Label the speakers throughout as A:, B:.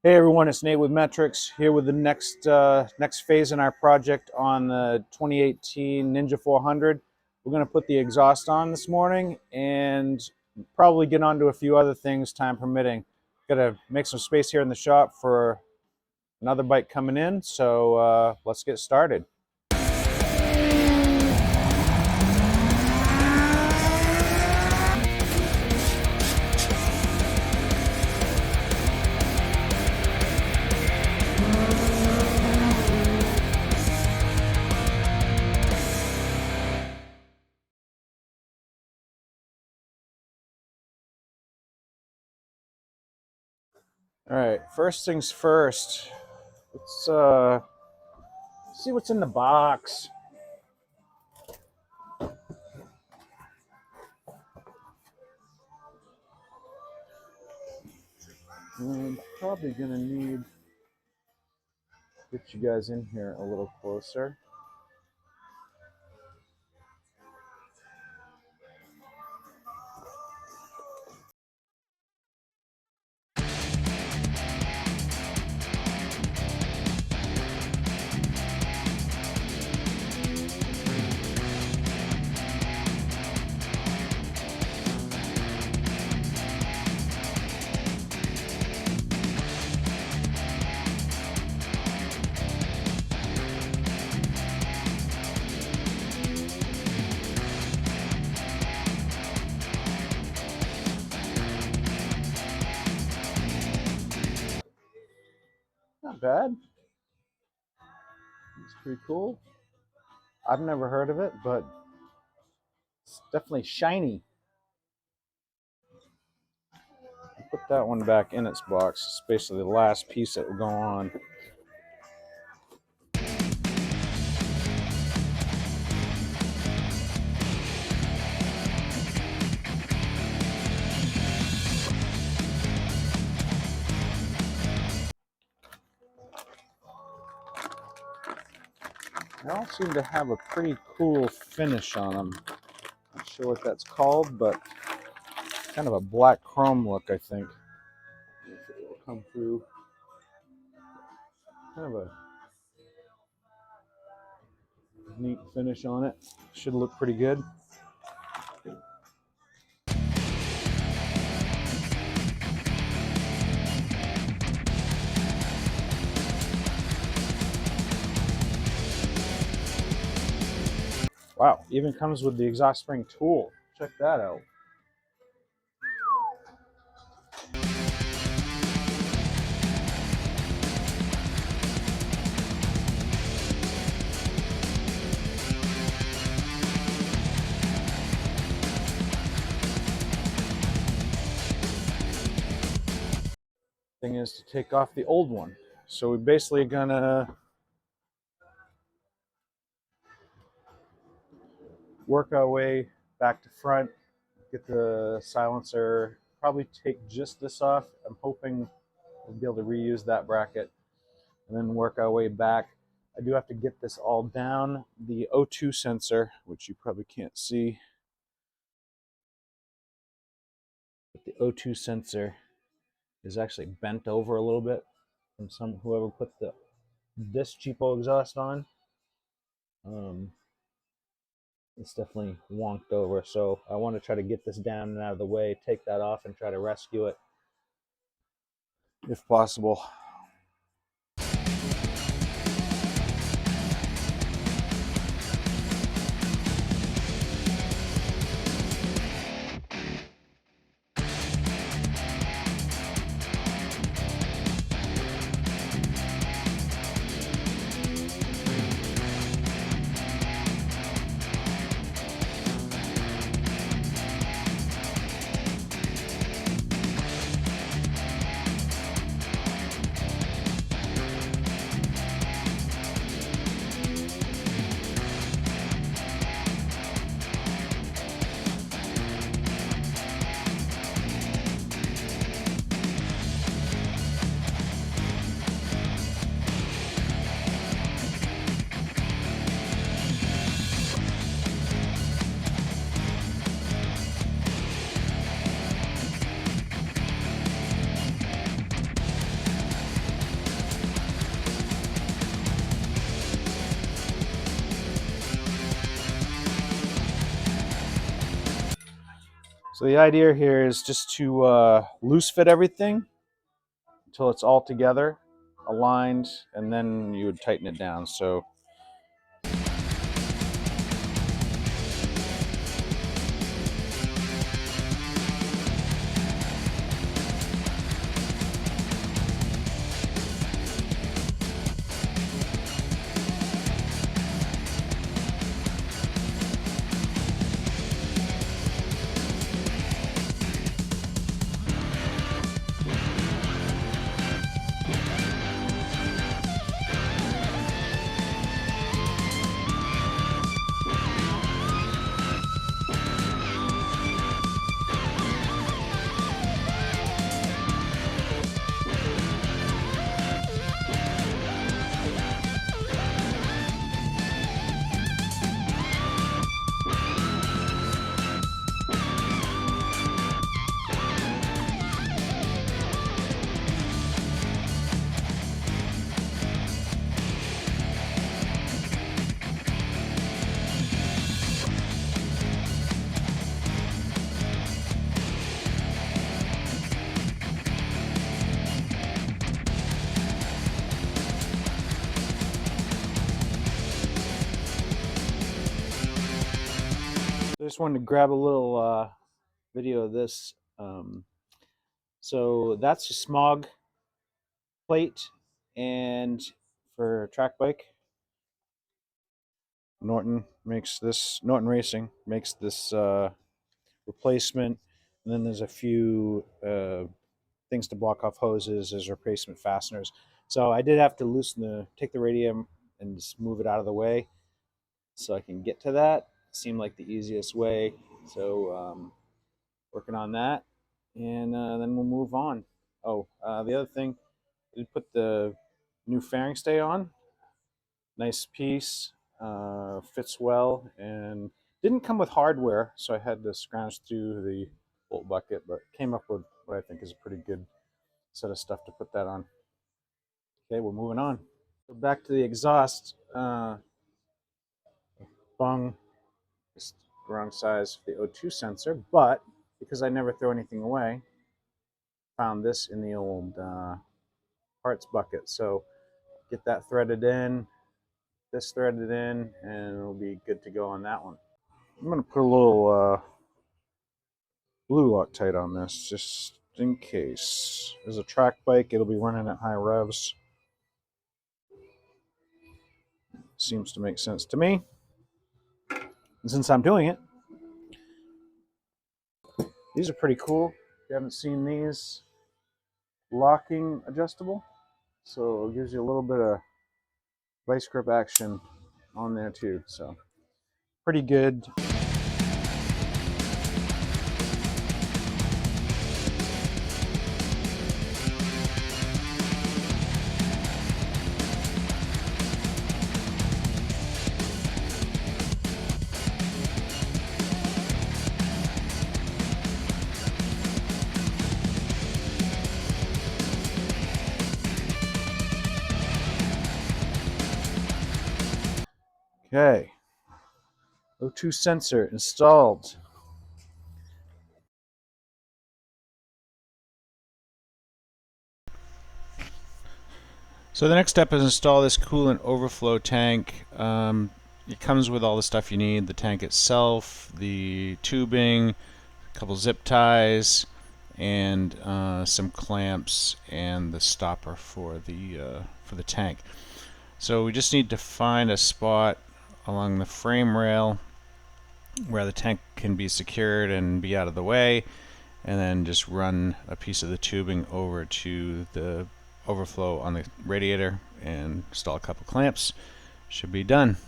A: Hey everyone, it's Nate with Metrics here with the next phase in our project on the 2018 Ninja 400. We're going to put the exhaust on this morning and probably get on to a few other things, time permitting. Got to make some space here in the shop for another bike coming in, so let's get started. All right, first things first, let's see what's in the box. I'm probably gonna need to get you guys in here a little closer. Not bad. It's pretty cool. I've never heard of it, but it's definitely shiny. Put that one back in its box. It's basically the last piece that will go on. They all seem to have a pretty cool finish on them. Not sure what that's called, but kind of a black chrome look, I think. If it will come through. Kind of a neat finish on it. Should look pretty good. Wow, even comes with the exhaust spring tool. Check that out. Thing is to take off the old one. So we're basically gonna work our way back to front, get the silencer, probably take just this off. I'm hoping we'll be able to reuse that bracket and then work our way back. I do have to get this all down. The O2 sensor, which you probably can't see, but the O2 sensor is actually bent over a little bit from whoever put this cheapo exhaust on. It's definitely wonked over, so I want to try to get this down and out of the way, take that off, and try to rescue it if possible. So the idea here is just to loose fit everything until it's all together, aligned, and then you would tighten it down. So I just wanted to grab a little video of this. So that's a smog plate, and for a track bike, Norton Racing makes this replacement, and then there's a few things to block off hoses as replacement fasteners. So I did have to take the radium and just move it out of the way so I can get to that. Seemed like the easiest way. So working on that, and then we'll move on. Oh, the other thing, we put the new fairing stay on. Nice piece, fits well, and didn't come with hardware, so I had to scrounge through the bolt bucket, but came up with what I think is a pretty good set of stuff to put that on. Okay, we're moving on. So back to the exhaust. Bung, just the wrong size for the O2 sensor, but because I never throw anything away, found this in the old parts bucket. So get that threaded in, this threaded in, and it'll be good to go on that one. I'm going to put a little blue Loctite on this just in case. As a track bike, it'll be running at high revs. Seems to make sense to me. And since I'm doing it, these are pretty cool. If you haven't seen these, locking adjustable. So it gives you a little bit of vice grip action on there too. So pretty good. Okay, O2 sensor installed. So the next step is install this coolant overflow tank. It comes with all the stuff you need: the tank itself, the tubing, a couple zip ties, and some clamps, and the stopper for the tank. So we just need to find a spot along the frame rail where the tank can be secured and be out of the way, and then just run a piece of the tubing over to the overflow on the radiator and install a couple clamps. Should be done.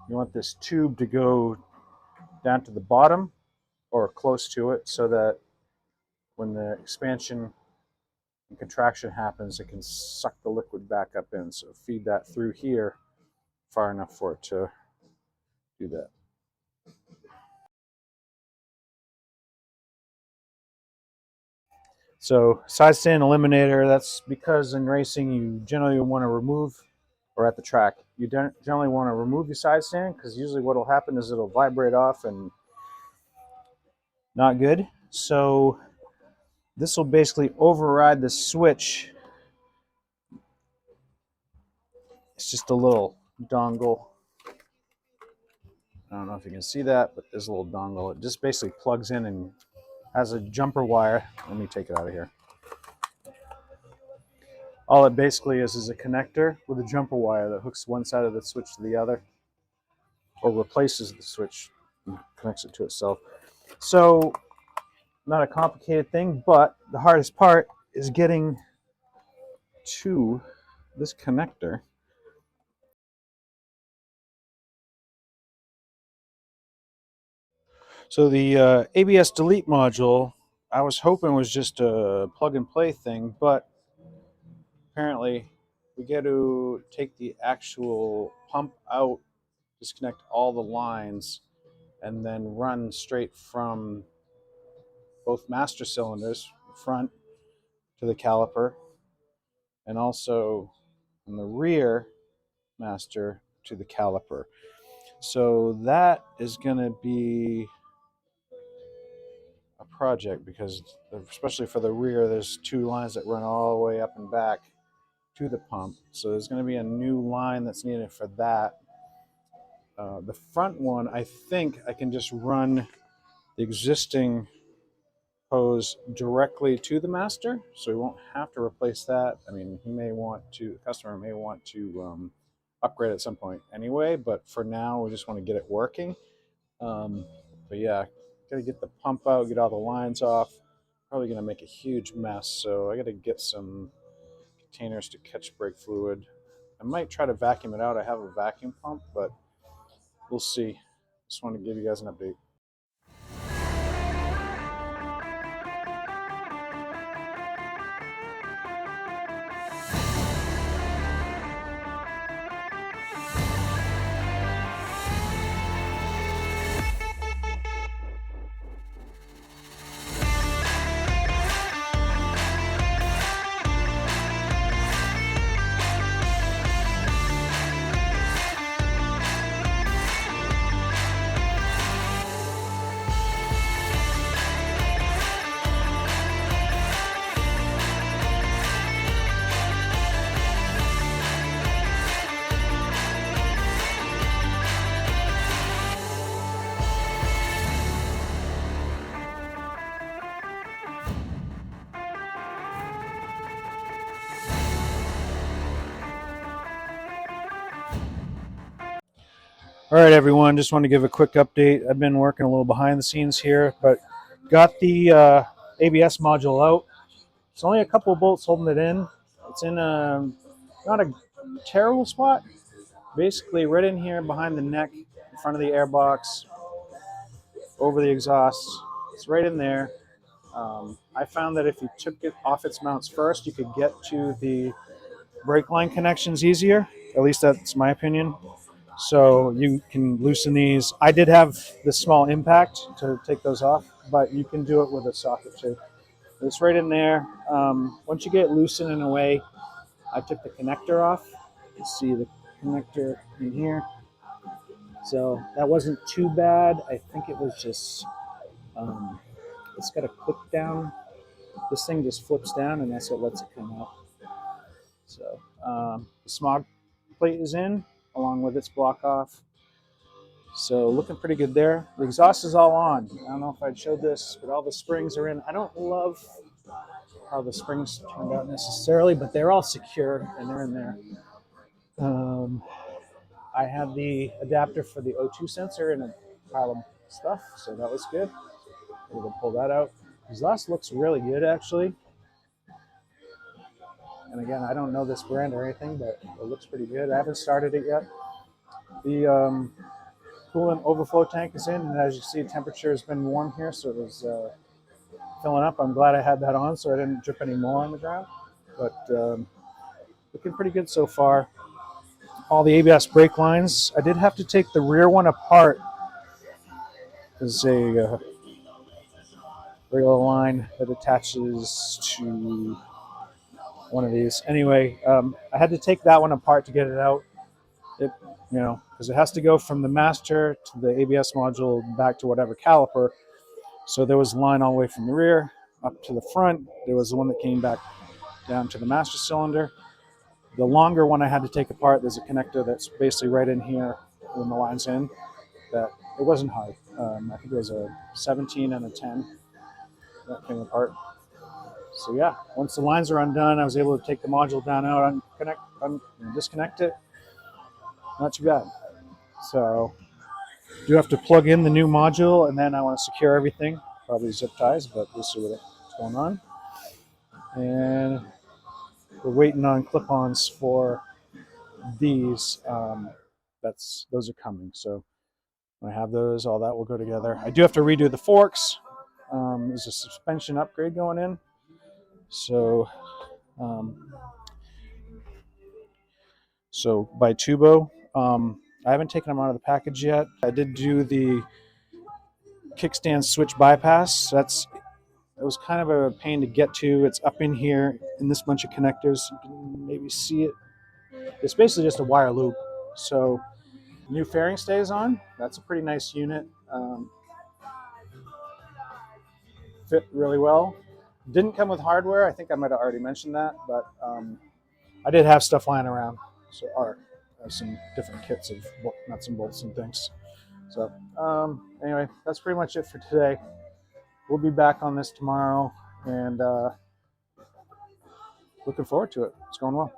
A: You want this tube to go down to the bottom or close to it so that when the expansion and contraction happens, it can suck the liquid back up in. So feed that through here far enough for it to do that. So side stand eliminator, that's because in racing you generally want to remove, or at the track, you generally want to remove your side stand, because usually what will happen is it'll vibrate off and not good. So this will basically override the switch. It's just a little dongle. I don't know if you can see that, but there's a little dongle. It just basically plugs in and has a jumper wire. Let me take it out of here. All it basically is a connector with a jumper wire that hooks one side of the switch to the other, or replaces the switch and connects it to itself. So not a complicated thing, but the hardest part is getting to this connector. So the ABS delete module, I was hoping was just a plug and play thing, but apparently we get to take the actual pump out, disconnect all the lines, and then run straight from both master cylinders, front to the caliper, and also in the rear master to the caliper. So that is going to be a project, because especially for the rear, there's two lines that run all the way up and back to the pump. So there's going to be a new line that's needed for that. The front one, I think I can just run the existing hose directly to the master, so we won't have to replace that. I mean, the customer may want to upgrade at some point anyway, but for now, we just want to get it working. But yeah, gotta get the pump out, get all the lines off. Probably gonna make a huge mess, so I gotta get some containers to catch brake fluid. I might try to vacuum it out. I have a vacuum pump, but we'll see. Just want to give you guys an update. All right, everyone, just want to give a quick update. I've been working a little behind the scenes here, but got the ABS module out. It's only a couple of bolts holding it in. It's in not a terrible spot. Basically, right in here behind the neck, in front of the airbox, over the exhaust. It's right in there. I found that if you took it off its mounts first, you could get to the brake line connections easier. At least that's my opinion. So you can loosen these. I did have this small impact to take those off, but you can do it with a socket too. It's right in there. Once you get it loosened in a way, I took the connector off. You can see the connector in here. So that wasn't too bad. I think it was just, it's got a clip down. This thing just flips down and that's what lets it come out. So the smog plate is in along with its block off. So looking pretty good there. The exhaust is all on. I don't know if I'd showed this, but all the springs are in. I don't love how the springs turned out necessarily, but they're all secure and they're in there. I have the adapter for the O2 sensor in a pile of stuff, so that was good. We're gonna pull that out. Exhaust looks really good actually. And again, I don't know this brand or anything, but it looks pretty good. I haven't started it yet. The coolant overflow tank is in, and as you see, temperature has been warm here, so it was filling up. I'm glad I had that on so I didn't drip any more on the ground. But looking pretty good so far. All the ABS brake lines. I did have to take the rear one apart. There's a regular line that attaches to one of these. Anyway, I had to take that one apart to get it out. Because it has to go from the master to the ABS module back to whatever caliper. So there was a line all the way from the rear up to the front. There was the one that came back down to the master cylinder. The longer one I had to take apart, there's a connector that's basically right in here when the line's in. That it wasn't hard. I think it was a 17 and a 10 that came apart. So yeah, once the lines are undone, I was able to take the module down out, disconnect it. Not too bad. So do have to plug in the new module, and then I want to secure everything. Probably zip ties, but we'll see what's going on. And we're waiting on clip-ons for these. Those are coming. So when I have those, all that will go together. I do have to redo the forks. There's a suspension upgrade going in. So by Tubo. I haven't taken them out of the package yet. I did do the kickstand switch bypass. It was kind of a pain to get to. It's up in here in this bunch of connectors. You can maybe see it. It's basically just a wire loop. So new fairing stays on. That's a pretty nice unit. Fit really well. Didn't come with hardware. I think I might have already mentioned that, but I did have stuff lying around. So some different kits of nuts and bolts and things. So anyway, that's pretty much it for today. We'll be back on this tomorrow, and looking forward to it. It's going well.